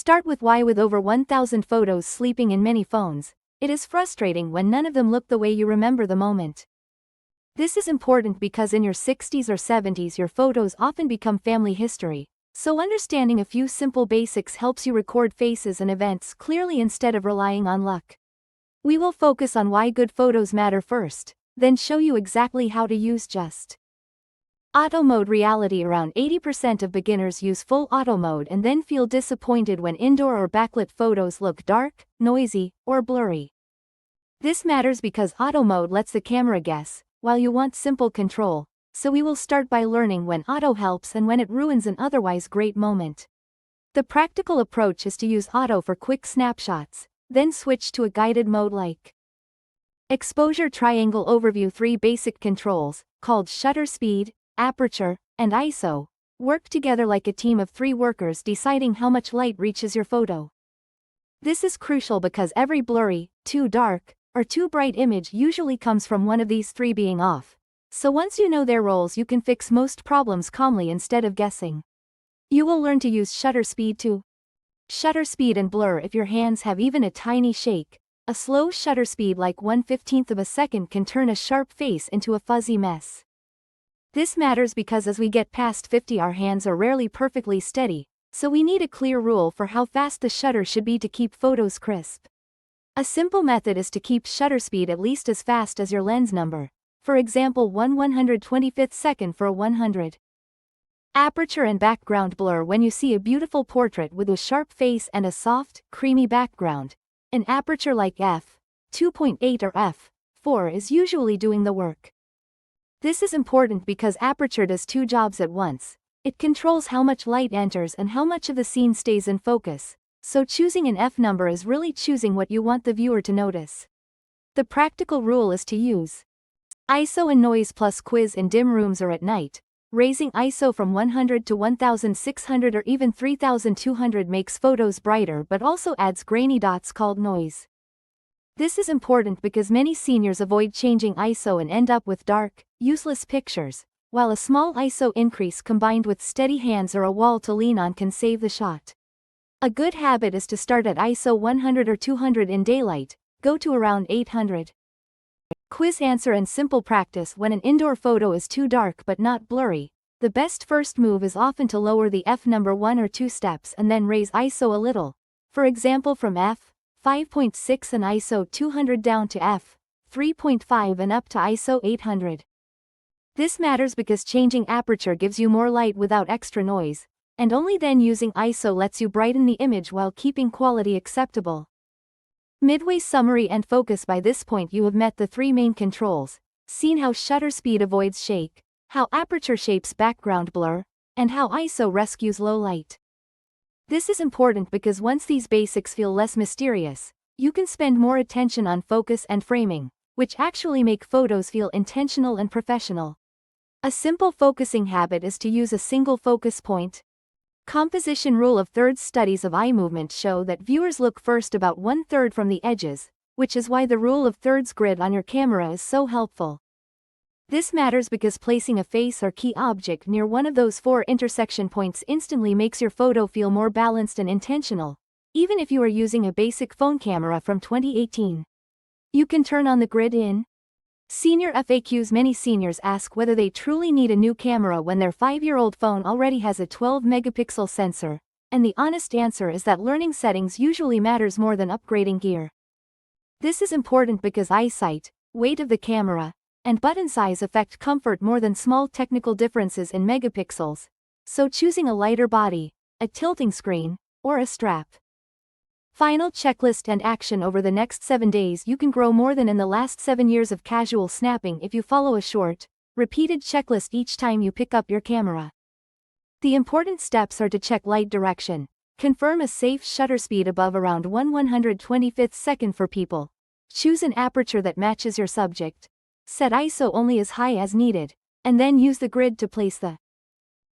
start with why. With over 1,000 photos sleeping in many phones, it is frustrating when none of them look the way you remember the moment. This is important because in your 60s or 70s your photos often become family history, so understanding a few simple basics helps you record faces and events clearly instead of relying on luck. We will focus on why good photos matter first, then show you exactly how to use just auto mode. Reality: around 80% of beginners use full auto mode and then feel disappointed when indoor or backlit photos look dark, noisy, or blurry. This matters because auto mode lets the camera guess, while you want simple control, so we will start by learning when auto helps and when it ruins an otherwise great moment. The practical approach is to use auto for quick snapshots, then switch to a guided mode like exposure. Triangle overview: 3 basic controls, called shutter speed, aperture, and ISO, work together like a team of 3 workers deciding how much light reaches your photo. This is crucial because every blurry, too dark, or too bright image usually comes from one of these 3 being off. So once you know their roles, you can fix most problems calmly instead of guessing. You will learn to use shutter speed too. Shutter speed and blur: if your hands have even a tiny shake, a slow shutter speed like 1/15 of a second can turn a sharp face into a fuzzy mess. This matters because as we get past 50 our hands are rarely perfectly steady, so we need a clear rule for how fast the shutter should be to keep photos crisp. A simple method is to keep shutter speed at least as fast as your lens number, for example 1/125th second for a 100. Aperture and background blur: when you see a beautiful portrait with a sharp face and a soft, creamy background, an aperture like f2.8 or f4 is usually doing the work. This is important because aperture does 2 jobs at once. It controls how much light enters and how much of the scene stays in focus, so choosing an F number is really choosing what you want the viewer to notice. The practical rule is to use ISO and noise plus quiz in dim rooms or at night. Raising ISO from 100 to 1600 or even 3200 makes photos brighter but also adds grainy dots called noise. This is important because many seniors avoid changing ISO and end up with dark, useless pictures, while a small ISO increase combined with steady hands or a wall to lean on can save the shot. A good habit is to start at ISO 100 or 200 in daylight, go to around 800. Quiz answer and simple practice: when an indoor photo is too dark but not blurry, the best first move is often to lower the F number 1 or 2 steps and then raise ISO a little, for example from f5.6 and ISO 200 down to f3.5 and up to ISO 800. This matters because changing aperture gives you more light without extra noise, and only then using ISO lets you brighten the image while keeping quality acceptable. Midway summary and focus: by this point you have met the 3 main controls, seen how shutter speed avoids shake, how aperture shapes background blur, and how ISO rescues low light. This is important because once these basics feel less mysterious, you can spend more attention on focus and framing, which actually make photos feel intentional and professional. A simple focusing habit is to use a single focus point. Composition rule of thirds: studies of eye movement show that viewers look first about 1/3 from the edges, which is why the rule of thirds grid on your camera is so helpful. This matters because placing a face or key object near one of those 4 intersection points instantly makes your photo feel more balanced and intentional, even if you are using a basic phone camera from 2018. You can turn on the grid in Senior FAQs: many seniors ask whether they truly need a new camera when their 5-year-old phone already has a 12-megapixel sensor, and the honest answer is that learning settings usually matters more than upgrading gear. This is important because eyesight, weight of the camera, and button size affect comfort more than small technical differences in megapixels, so choosing a lighter body, a tilting screen, or a strap. Final checklist and action: over the next 7 days you can grow more than in the last 7 years of casual snapping if you follow a short, repeated checklist each time you pick up your camera. The important steps are to check light direction, confirm a safe shutter speed above around 1/125th second for people, choose an aperture that matches your subject, set ISO only as high as needed, and then use the grid to place the